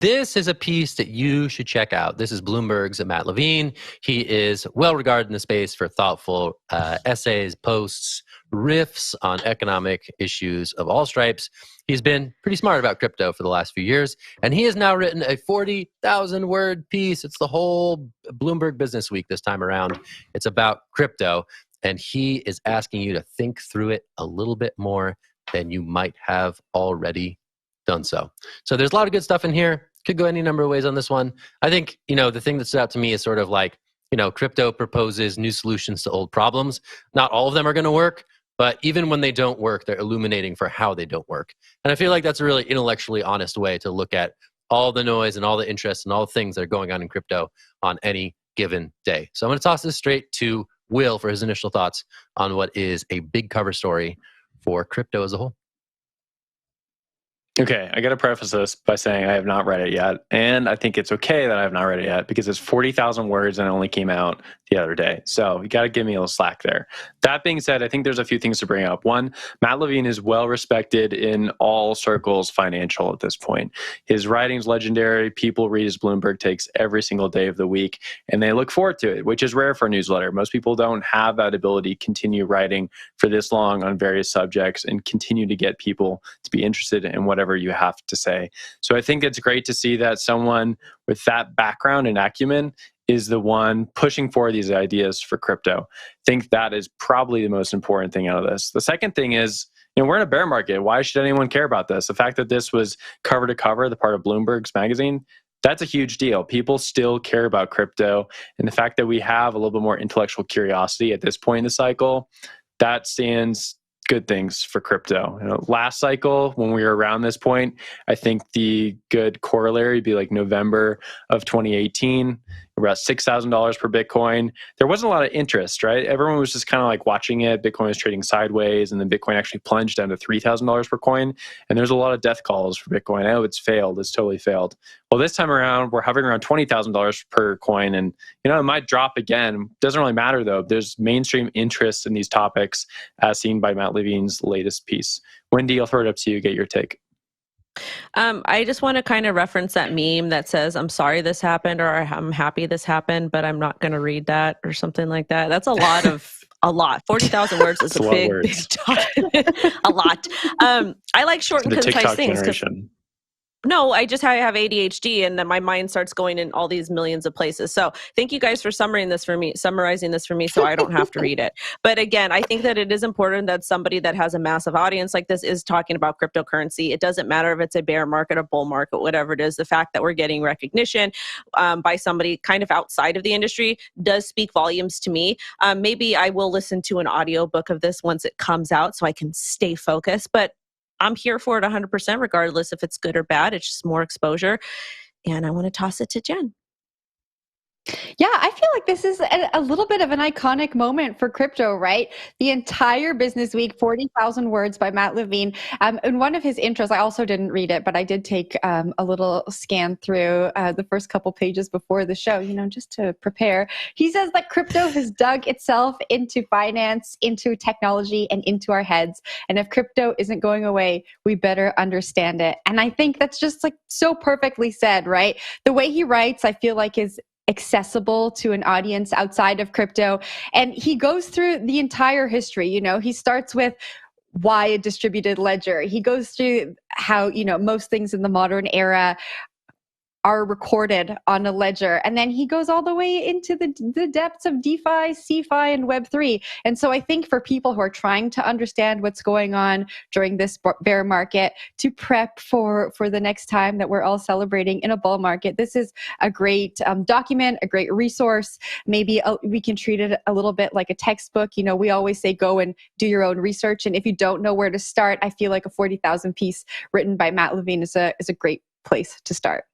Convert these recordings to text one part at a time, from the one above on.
This is a piece that you should check out. This is Bloomberg's Matt Levine. He is well regarded in the space for thoughtful essays, posts, riffs on economic issues of all stripes. He's been pretty smart about crypto for the last few years, and he has now written a 40,000 word piece. It's the whole Bloomberg Businessweek this time around. It's about crypto, and he is asking you to think through it a little bit more than you might have already done so. So there's a lot of good stuff in here. Could go any number of ways on this one. I think, the thing that stood out to me is sort of like, crypto proposes new solutions to old problems. Not all of them are going to work, but even when they don't work, they're illuminating for how they don't work. And I feel like that's a really intellectually honest way to look at all the noise and all the interest and all the things that are going on in crypto on any given day. So I'm going to toss this straight to Will for his initial thoughts on what is a big cover story for crypto as a whole. Okay, I got to preface this by saying I have not read it yet. And I think it's okay that I have not read it yet because it's 40,000 words and it only came out the other day. So you got to give me a little slack there. That being said, I think there's a few things to bring up. One, Matt Levine is well respected in all circles financial at this point. His writing's legendary. People read his Bloomberg takes every single day of the week and they look forward to it, which is rare for a newsletter. Most people don't have that ability to continue writing for this long on various subjects and continue to get people to be interested in whatever you have to say. So I think it's great to see that someone with that background and acumen is the one pushing for these ideas for crypto. I think that is probably the most important thing out of this. The second thing is, we're in a bear market. Why should anyone care about this? The fact that this was cover to cover, the part of Bloomberg's magazine, that's a huge deal. People still care about crypto. And the fact that we have a little bit more intellectual curiosity at this point in the cycle, that stands good things for crypto. Last cycle, when we were around this point, I think the good corollary would be like November of 2018, about $6,000 per Bitcoin. There wasn't a lot of interest, right? Everyone was just kind of like watching it. Bitcoin was trading sideways, and then Bitcoin actually plunged down to $3,000 per coin. And there's a lot of death calls for Bitcoin. I know it's failed. It's totally failed. Well, this time around, we're hovering around $20,000 per coin. And, it might drop again. Doesn't really matter, though. There's mainstream interest in these topics as seen by Matt Levine's latest piece. Wendy, I'll throw it up to you. Get your take. I just want to kind of reference that meme that says, I'm sorry this happened, or I'm happy this happened, but I'm not going to read that, or something like that. That's a lot. 40,000 words is a big document. A lot. I like short and concise things. No, I have ADHD, and then my mind starts going in all these millions of places. So thank you guys for summarizing this for me so I don't have to read it. But again, I think that it is important that somebody that has a massive audience like this is talking about cryptocurrency. It doesn't matter if it's a bear market, a bull market, whatever it is. The fact that we're getting recognition by somebody kind of outside of the industry does speak volumes to me. Maybe I will listen to an audiobook of this once it comes out so I can stay focused. But I'm here for it 100%, regardless if it's good or bad. It's just more exposure. And I want to toss it to Jen. Yeah, I feel like this is a little bit of an iconic moment for crypto, right? The entire business week, 40,000 words by Matt Levine. In one of his intros, I also didn't read it, but I did take a little scan through the first couple pages before the show, just to prepare. He says that crypto has dug itself into finance, into technology, and into our heads. And if crypto isn't going away, we better understand it. And I think that's just like so perfectly said, right? The way he writes, I feel like is accessible to an audience outside of crypto. And he goes through the entire history. He starts with why a distributed ledger. He goes through how, most things in the modern era are recorded on a ledger. And then he goes all the way into the depths of DeFi, CeFi, and Web3. And so I think for people who are trying to understand what's going on during this bear market to prep for the next time that we're all celebrating in a bull market, this is a great document, a great resource. Maybe we can treat it a little bit like a textbook. We always say go and do your own research. And if you don't know where to start, I feel like a 40,000 piece written by Matt Levine is a great place to start.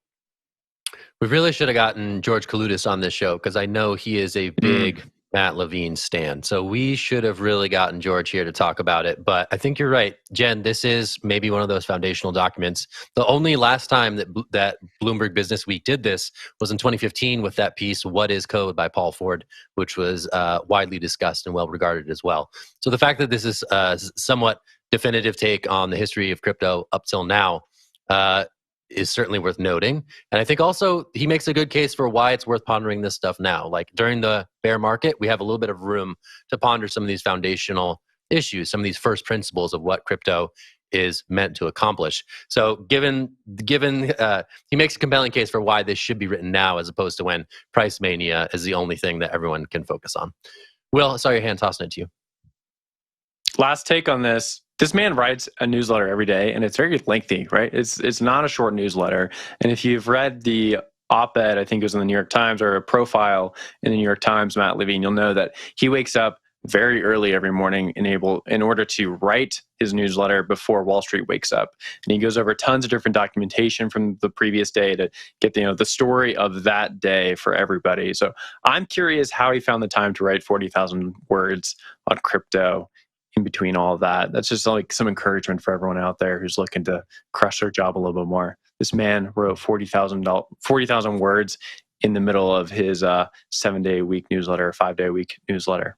We really should have gotten George Kaludis on this show because I know he is a big Matt Levine stan. So we should have really gotten George here to talk about it. But I think you're right, Jen. This is maybe one of those foundational documents. The only last time that Bloomberg Businessweek did this was in 2015 with that piece, "What is Code" by Paul Ford, which was widely discussed and well regarded as well. So the fact that this is a somewhat definitive take on the history of crypto up till now is certainly worth noting. And I think also he makes a good case for why it's worth pondering this stuff now. Like during the bear market, we have a little bit of room to ponder some of these foundational issues, some of these first principles of what crypto is meant to accomplish. So given he makes a compelling case for why this should be written now as opposed to when price mania is the only thing that everyone can focus on. Will, I saw your hand, tossing it to you. Last take on this. This man writes a newsletter every day, and it's very lengthy, right? It's not a short newsletter. And if you've read the op-ed, I think it was in the New York Times, or a profile in the New York Times, Matt Levine, you'll know that he wakes up very early every morning in order to write his newsletter before Wall Street wakes up. And he goes over tons of different documentation from the previous day to get the story of that day for everybody. So I'm curious how he found the time to write 40,000 words on crypto in between all of that. That's just like some encouragement for everyone out there who's looking to crush their job a little bit more. This man wrote 40,000 words in the middle of his 7-day-a-week newsletter, 5-day-a-week newsletter.